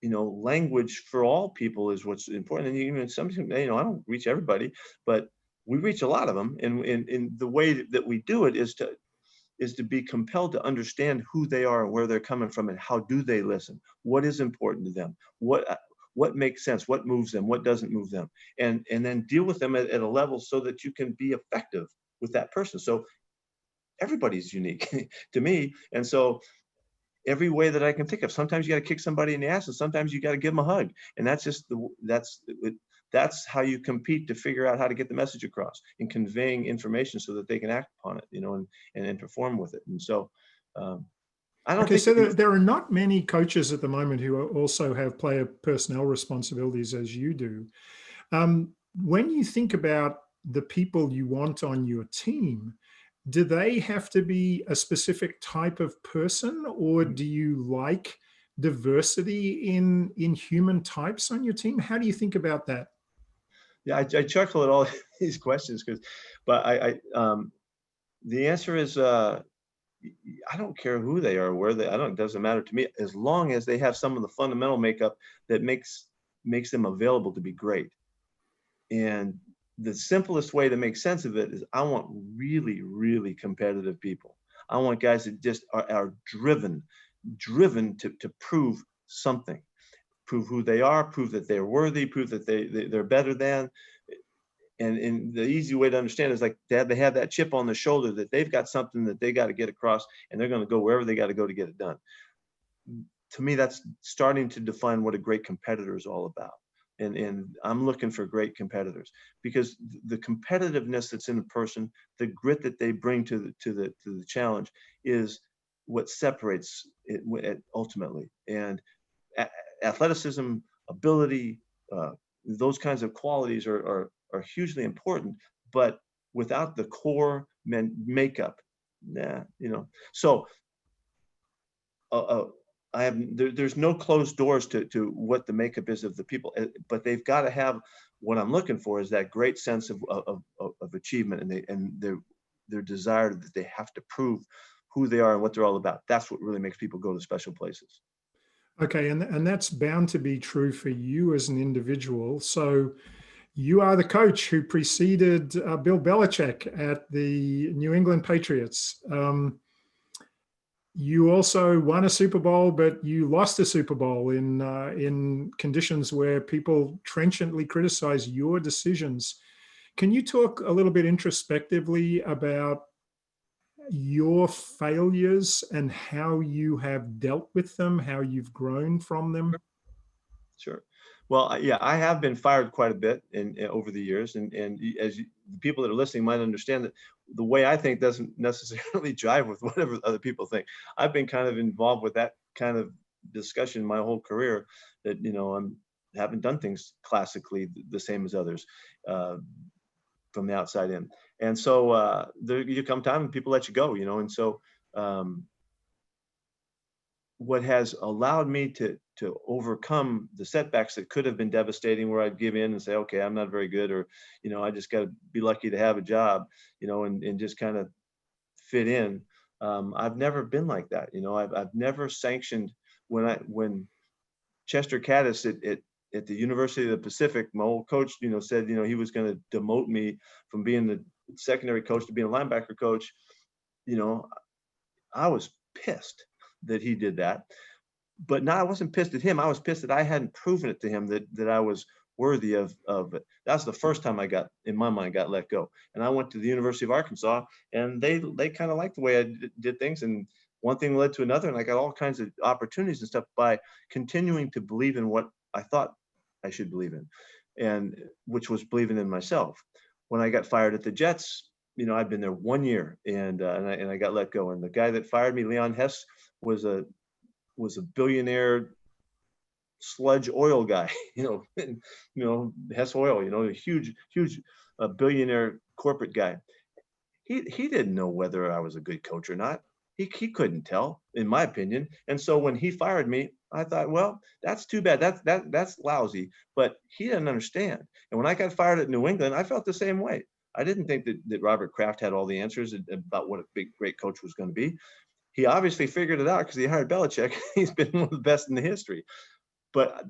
Speaker 3: language for all people is what's important. And even sometimes, I don't reach everybody, but we reach a lot of them. And the way that we do it is to be compelled to understand who they are and where they're coming from, and how do they listen? What is important to them? What makes sense? What moves them? What doesn't move them? And then deal with them at a level so that you can be effective with that person. So everybody's unique to me. And so every way that I can think of, sometimes you got to kick somebody in the ass, and sometimes you got to give them a hug. And that's how you compete to figure out how to get the message across, and conveying information so that they can act upon it, and perform with it. And so I don't think.
Speaker 2: So there are not many coaches at the moment who also have player personnel responsibilities as you do. When you think about the people you want on your team, do they have to be a specific type of person, or do you like diversity in human types on your team? How do you think about that?
Speaker 3: Yeah, I chuckle at all these questions but the answer is I don't care who they are, it doesn't matter to me, as long as they have some of the fundamental makeup that makes them available to be great. And the simplest way to make sense of it is I want really, really competitive people. I want guys that just are driven to prove something, prove who they are, prove that they're worthy, prove that they're better than. And the easy way to understand is like they have that chip on the shoulder that they've got something that they got to get across, and they're going to go wherever they got to go to get it done. To me, that's starting to define what a great competitor is all about. And I'm looking for great competitors, because the competitiveness that's in a person, the grit that they bring to the challenge, is what separates it ultimately. And athleticism, ability, those kinds of qualities are hugely important, but without the core makeup, So there's no closed doors to what the makeup is of the people, but they've got to have, what I'm looking for is that great sense of achievement, and their desire that they have to prove who they are and what they're all about. That's what really makes people go to special places.
Speaker 2: Okay, and that's bound to be true for you as an individual. So you are the coach who preceded Bill Belichick at the New England Patriots. You also won a Super Bowl, but you lost a Super Bowl in conditions where people trenchantly criticize your decisions. Can you talk a little bit introspectively about your failures and how you have dealt with them, how you've grown from them?
Speaker 3: Sure. Well, yeah, I have been fired quite a bit over the years, and the people that are listening might understand that the way I think doesn't necessarily jive with whatever other people think. I've been kind of involved with that kind of discussion my whole career, that haven't done things classically the same as others from the outside in, and so there you come time and people let you go, and so what has allowed me to overcome the setbacks that could have been devastating, where I'd give in and say, okay, I'm not very good, or, I just got to be lucky to have a job, and just kind of fit in. I've never been like that. I've never sanctioned when Chester Caddis at the University of the Pacific, my old coach, said, he was going to demote me from being the secondary coach to being a linebacker coach. I was pissed that he did that, but I wasn't pissed at him. I was pissed that I hadn't proven it to him that I was worthy of it. That's the first time I got let go. And I went to the University of Arkansas, and they kind of liked the way I did things. And one thing led to another, and I got all kinds of opportunities and stuff by continuing to believe in what I thought I should believe in, and which was believing in myself. When I got fired at the Jets, I'd been there 1 year, and I got let go. And the guy that fired me, Leon Hess, was a billionaire sludge oil guy, Hess Oil, a huge billionaire corporate guy. He didn't know whether I was a good coach or not. He couldn't tell, in my opinion. And so when he fired me, I thought, well, that's too bad. That's lousy. But he didn't understand. And when I got fired at New England, I felt the same way. I didn't think that Robert Kraft had all the answers about what a great coach was going to be. He obviously figured it out because he hired Belichick. He's been one of the best in the history. But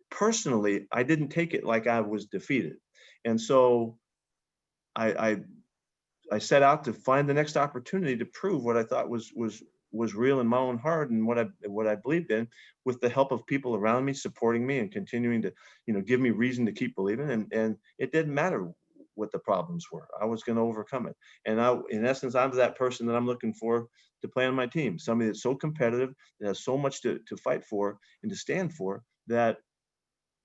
Speaker 3: personally, I didn't take it like I was defeated. And so I set out to find the next opportunity to prove what I thought was real in my own heart, and what I believed in, with the help of people around me supporting me and continuing to, give me reason to keep believing. And it didn't matter what the problems were. I was going to overcome it. And in essence, I'm that person that I'm looking for to play on my team. Somebody that's so competitive, that has so much to fight for and to stand for, that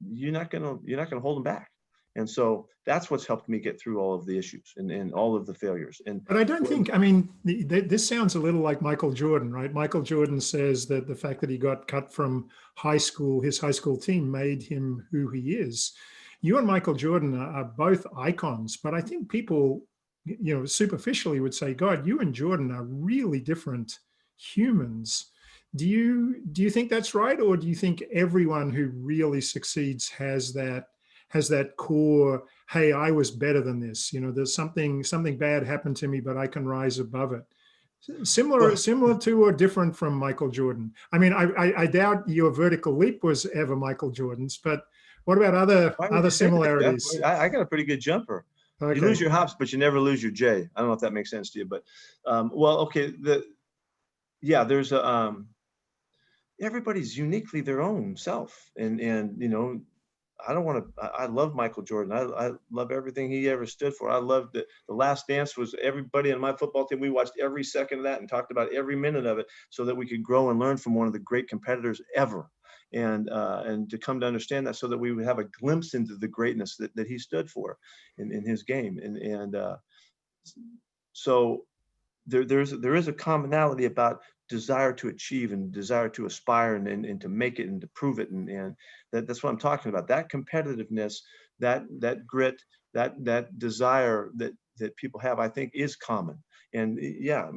Speaker 3: you're not going to hold them back. And so that's what's helped me get through all of the issues and all of the failures. But
Speaker 2: I don't think, this sounds a little like Michael Jordan, right? Michael Jordan says that the fact that he got cut from his high school team, made him who he is. You and Michael Jordan are both icons, but I think people, superficially would say, God, you and Jordan are really different humans. Do you think that's right? Or do you think everyone who really succeeds has that core, hey, I was better than this, there's something bad happened to me, but I can rise above it? Similar to or different from Michael Jordan? I doubt your vertical leap was ever Michael Jordan's, but what about other similarities?
Speaker 3: I got a pretty good jumper. You lose your hops, but you never lose your J. I don't know if that makes sense to you, but well, okay. There's a everybody's uniquely their own self, and I don't want to. I love Michael Jordan. I love everything he ever stood for. I loved the Last Dance. Was everybody on my football team. We watched every second of that and talked about every minute of it, so that we could grow and learn from one of the great competitors ever, and to come to understand that, so that we would have a glimpse into the greatness that he stood for in his game, so there is a commonality about desire to achieve and desire to aspire and to make it and to prove it, and that's what I'm talking about. That competitiveness, that grit, that desire that people have, I think, is common. And yeah,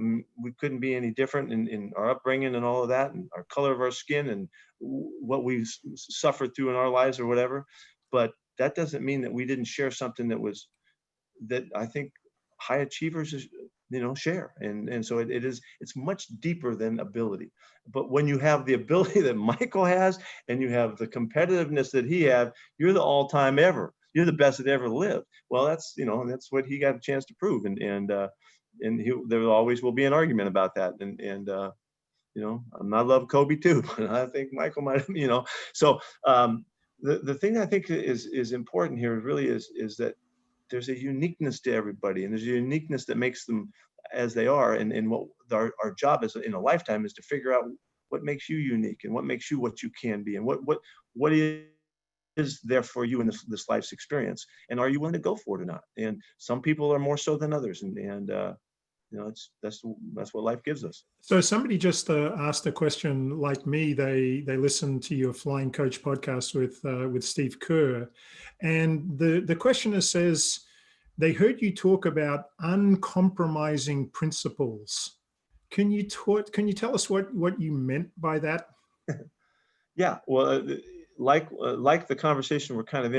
Speaker 3: we couldn't be any different in our upbringing and all of that, and our color of our skin and what we've suffered through in our lives or whatever. But that doesn't mean that we didn't share something that I think high achievers share. And so it's much deeper than ability. But when you have the ability that Michael has, and you have the competitiveness that he had, you're the all-time ever. You're the best that ever lived. Well, that's what he got a chance to prove. And there always will be an argument about that. And I love Kobe too, but I think Michael might have, So the thing I think is important here really is that there's a uniqueness to everybody, and there's a uniqueness that makes them as they are. And what our job is in a lifetime is to figure out what makes you unique and what makes you what you can be, and what is there for you in this life's experience, and are you willing to go for it or not? And some people are more so than others, and that's what life gives us.
Speaker 2: So somebody just asked a question like me. They listened to your Flying Coach podcast with Steve Kerr, and the questioner says they heard you talk about uncompromising principles. Can you tell us what you meant by that?
Speaker 3: Yeah, well, like the conversation we're kind of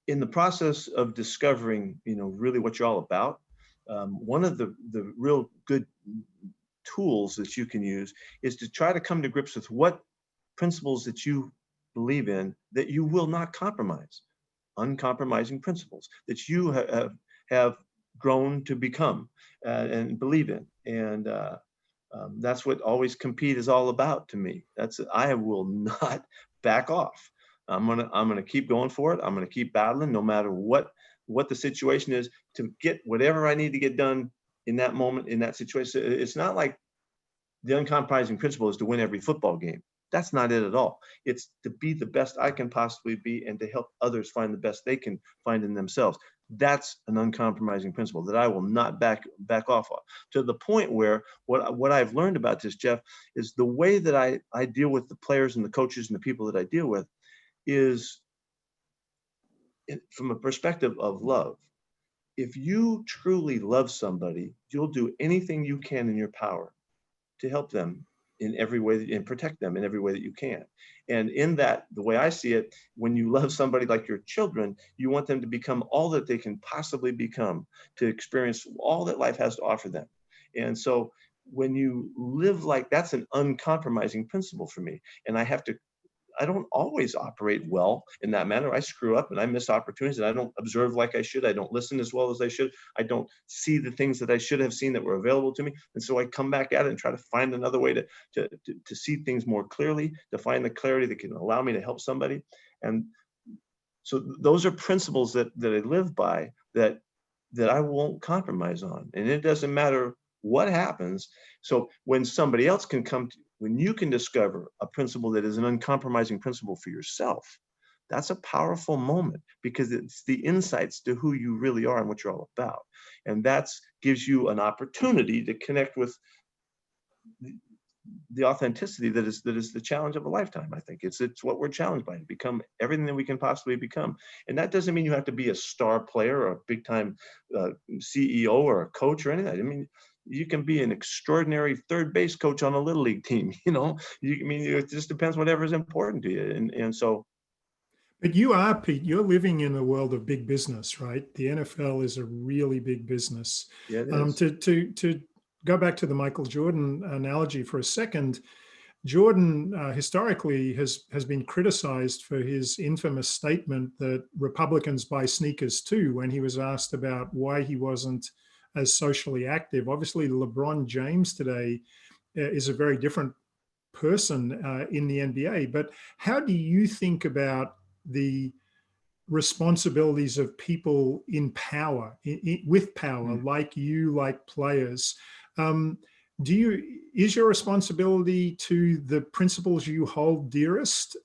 Speaker 3: in the process of discovering, really what you're all about, one of the real good tools that you can use is to try to come to grips with what principles that you believe in that you will not compromise, uncompromising principles that you have grown to become and believe in. And that's what Always Compete is all about to me. I will not back off. I'm gonna keep going for it. I'm gonna keep battling, no matter what the situation is, to get whatever I need to get done in that moment, in that situation. It's not like the uncompromising principle is to win every football game. That's not it at all. It's to be the best I can possibly be, and to help others find the best they can find in themselves. That's an uncompromising principle that I will not back off of, to the point where what I've learned about this, Jeff, is the way that I deal with the players and the coaches and the people that I deal with is from a perspective of love. If you truly love somebody, you'll do anything you can in your power to help them in every way and protect them in every way that you can. And in that, the way I see it, when you love somebody like your children, you want them to become all that they can possibly become, to experience all that life has to offer them. And so when you live like, that's an uncompromising principle for me. And I don't always operate well in that manner. I screw up and I miss opportunities, and I don't observe like I should. I don't listen as well as I should. I don't see the things that I should have seen that were available to me. And so I come back at it and try to find another way to see things more clearly, to find the clarity that can allow me to help somebody. And so those are principles that I live by, that I won't compromise on. And it doesn't matter what happens. So when somebody else can when you can discover a principle that is an uncompromising principle for yourself, that's a powerful moment, because it's the insights to who you really are and what you're all about. And that gives you an opportunity to connect with the authenticity that is the challenge of a lifetime. I think it's what we're challenged by, to become everything that we can possibly become. And that doesn't mean you have to be a star player or a big time CEO or a coach or anything. I mean, you can be an extraordinary third base coach on a little league team. It just depends whatever is important to you. And so.
Speaker 2: But you are, Pete, you're living in a world of big business, right? The NFL is a really big business.
Speaker 3: Yeah, it is.
Speaker 2: To go back to the Michael Jordan analogy for a second, Jordan historically has been criticized for his infamous statement that Republicans buy sneakers too, when he was asked about why he wasn't as socially active. Obviously, LeBron James today is a very different person in the NBA. But how do you think about the responsibilities of people in power, with power, like you, like players? Is your responsibility to the principles you hold dearest?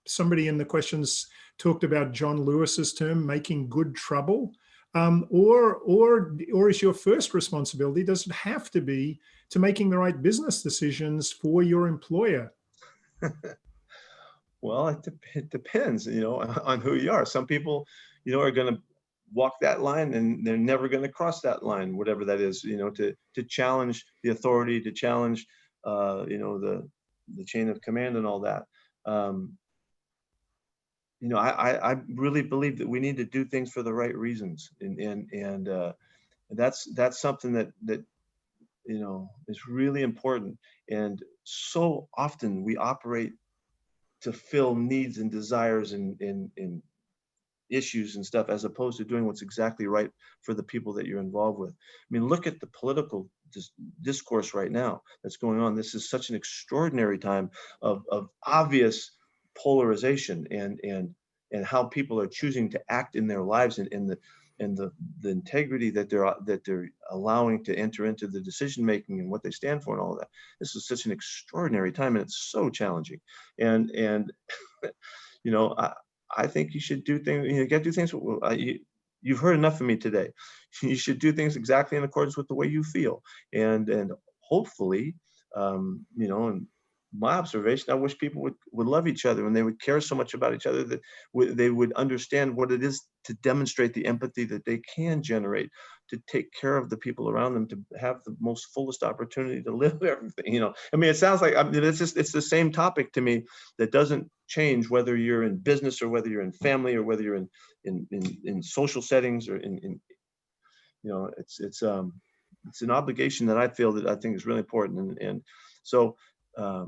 Speaker 2: Somebody in the questions talked about John Lewis's term, making good trouble. Or is your first responsibility, does it have to be to making the right business decisions for your employer?
Speaker 3: Well, it depends, on who you are. Some people, are going to walk that line and they're never going to cross that line, whatever that is, to challenge the authority, to challenge, the chain of command and all that. I really believe that we need to do things for the right reasons. And that's something that is really important. And so often we operate to fill needs and desires and issues and stuff, as opposed to doing what's exactly right for the people that you're involved with. I mean, look at the political discourse right now that's going on. This is such an extraordinary time of obvious polarization and how people are choosing to act in their lives and the integrity that they're allowing to enter into the decision making and what they stand for and all of that. This is such an extraordinary time, and it's so challenging. And I think you should do things. You got to do things. You've heard enough of me today. You should do things exactly in accordance with the way you feel, and hopefully, and my observation, I wish people would love each other and they would care so much about each other that they would understand what it is to demonstrate the empathy that they can generate, to take care of the people around them, to have the most fullest opportunity to live everything. I mean, it sounds like it's the same topic to me that doesn't change whether you're in business or whether you're in family or whether you're in social settings or it's an obligation that I feel that I think is really important. And so, I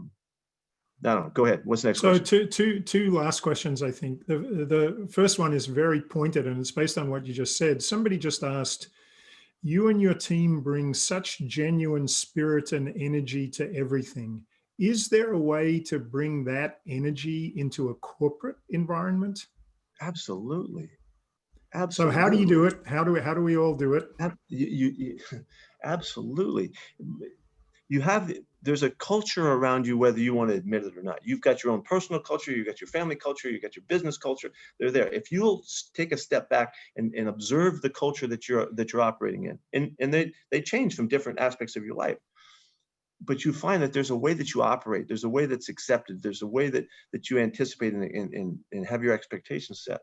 Speaker 3: don't know. Go ahead. What's the next question?
Speaker 2: So two last questions, I think. The first one is very pointed, and it's based on what you just said. Somebody just asked, you and your team bring such genuine spirit and energy to everything. Is there a way to bring that energy into a corporate environment?
Speaker 3: Absolutely.
Speaker 2: So how do you do it? How do we all do it?
Speaker 3: Absolutely. There's a culture around you, whether you want to admit it or not. You've got your own personal culture, you've got your family culture, you've got your business culture. They're there. If you'll take a step back and observe the culture that you're operating in, and they change from different aspects of your life, but you find that there's a way that you operate, there's a way that's accepted, there's a way that you anticipate and have your expectations set.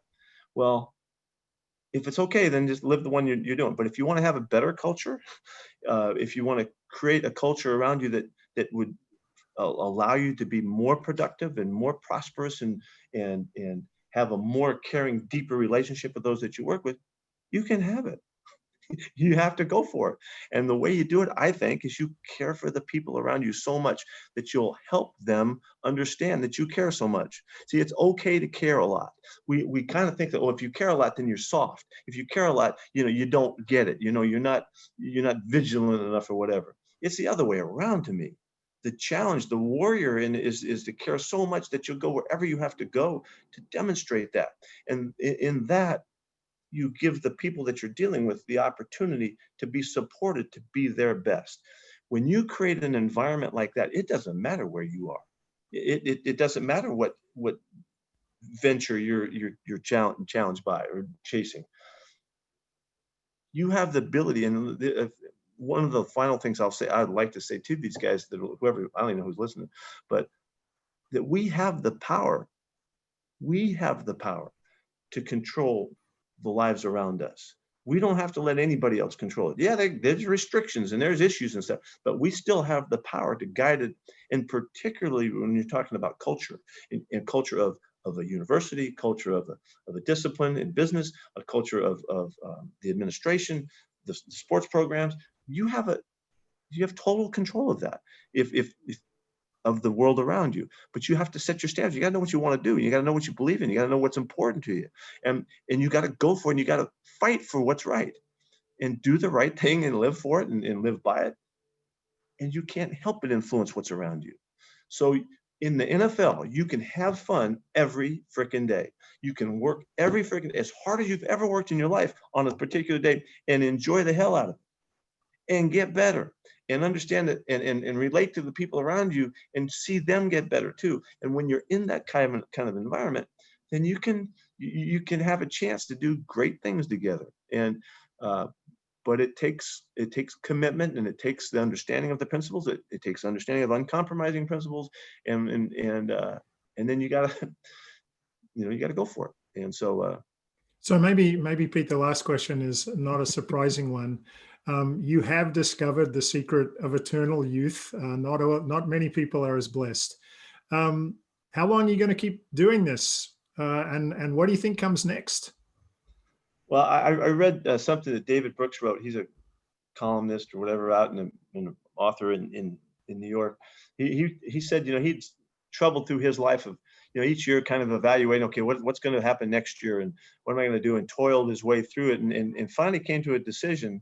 Speaker 3: Well, if it's okay, then just live the one you're doing. But if you want to have a better culture, if you want to create a culture around you that would allow you to be more productive and more prosperous and have a more caring, deeper relationship with those that you work with, you can have it. You have to go for it. And the way you do it, I think, is you care for the people around you so much that you'll help them understand that you care so much. See, it's okay to care a lot. We kind of think that, if you care a lot, then you're soft. If you care a lot, you don't get it. You're not vigilant enough or whatever. It's the other way around to me. The challenge, the warrior is to care so much that you'll go wherever you have to go to demonstrate that. And in that, you give the people that you're dealing with the opportunity to be supported, to be their best. When you create an environment like that, it doesn't matter where you are. It doesn't matter what venture you're challenged by or chasing. You have the ability, and one of the final things I'd like to say to these guys, that whoever, I don't even know who's listening, but that we have the power. We have the power to control the lives around us. We don't have to let anybody else control it. Yeah, there's restrictions and there's issues and stuff, but we still have the power to guide it. And particularly when you're talking about culture, and culture of a university, culture of a discipline in business, a culture of the administration, the sports programs, you have total control of that. If of the world around you, but you have to set your standards. You got to know what you want to do. You got to know what you believe in. You got to know what's important to you. And you got to go for it, and you got to fight for what's right and do the right thing and live for it and live by it. And you can't help but influence what's around you. So in the NFL, you can have fun every freaking day. You can work every freaking, as hard as you've ever worked in your life on a particular day, and enjoy the hell out of it and get better and understand it and relate to the people around you and see them get better too. And when you're in that kind of environment, then you can have a chance to do great things together. And but it takes commitment, and it takes the understanding of the principles. It takes understanding of uncompromising principles, and then you gotta you gotta go for it. And so
Speaker 2: So maybe Pete, the last question is not a surprising one. You have discovered the secret of eternal youth. Not many people are as blessed. How long are you going to keep doing this? And what do you think comes next?
Speaker 3: well, I read something that David Brooks wrote. He's a columnist or whatever out in an author in New York. He said, he'd troubled through his life of, each year kind of evaluating, okay, what's going to happen next year and what am I going to do, and toiled his way through it, and finally came to a decision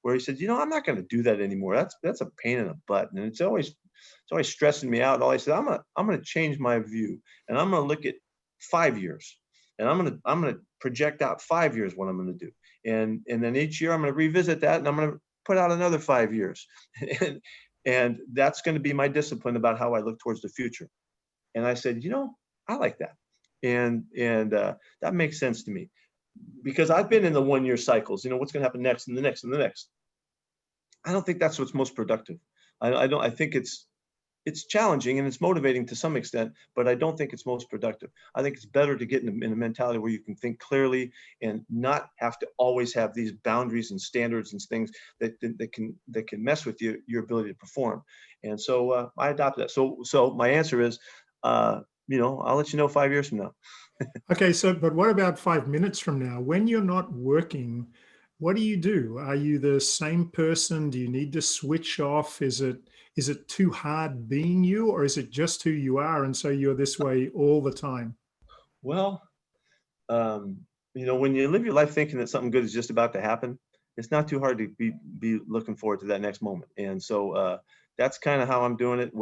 Speaker 3: where he said, I'm not going to do that anymore. That's a pain in the butt, and it's always stressing me out. All he said, I'm going to change my view, and I'm going to look at 5 years, and I'm going to project out 5 years what I'm going to do, and then each year I'm going to revisit that, and I'm going to put out another 5 years, and that's going to be my discipline about how I look towards the future. And I said, I like that, and that makes sense to me, because I've been in the 1 year cycles. What's going to happen next, and the next, and the next. I don't think that's what's most productive. I think it's challenging and it's motivating to some extent, but I don't think it's most productive. I think it's better to get in a mentality where you can think clearly and not have to always have these boundaries and standards and things that can mess with your ability to perform. And so I adopted that. So my answer is, I'll let you know 5 years from now.
Speaker 2: Okay, but what about 5 minutes from now? When you're not working, what do you do? Are you the same person? Do you need to switch off? Is it too hard being you, or is it just who you are, and so you're this way all the time?
Speaker 3: Well, when you live your life thinking that something good is just about to happen, it's not too hard to be looking forward to that next moment. And so that's kind of how I'm doing it.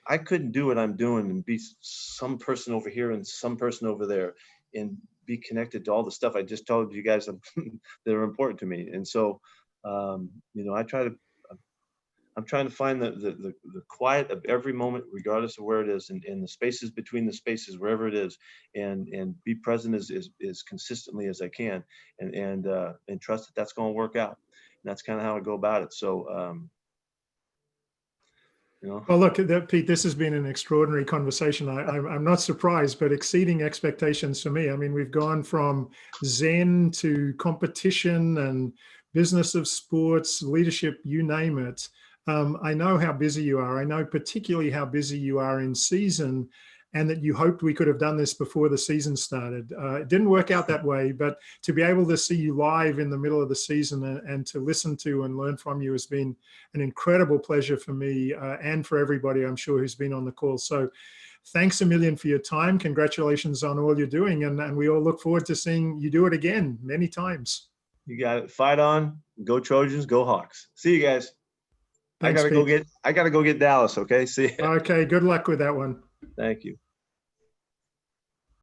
Speaker 3: I couldn't do what I'm doing and be some person over here and some person over there and be connected to all the stuff I just told you guys that are important to me. And so, I'm trying to find the quiet of every moment, regardless of where it is, and the spaces between the spaces, wherever it is, and be present as consistently as I can, and trust that that's going to work out. And that's kind of how I go about it. So,
Speaker 2: Well, look, Pete, this has been an extraordinary conversation. I'm not surprised, but exceeding expectations for me. I mean, we've gone from Zen to competition and business of sports, leadership, you name it. I know how busy you are. I know particularly how busy you are in season, and that you hoped we could have done this before the season started. It didn't work out that way, but to be able to see you live in the middle of the season and to listen to and learn from you has been an incredible pleasure for me and for everybody, I'm sure, who's been on the call. So thanks a million for your time. Congratulations on all you're doing. And we all look forward to seeing you do it again many times.
Speaker 3: You got it. Fight on. Go Trojans. Go Hawks. See you guys.
Speaker 2: Thanks,
Speaker 3: I gotta go get Dallas. Okay. See ya.
Speaker 2: Okay. Good luck with that one.
Speaker 3: Thank you.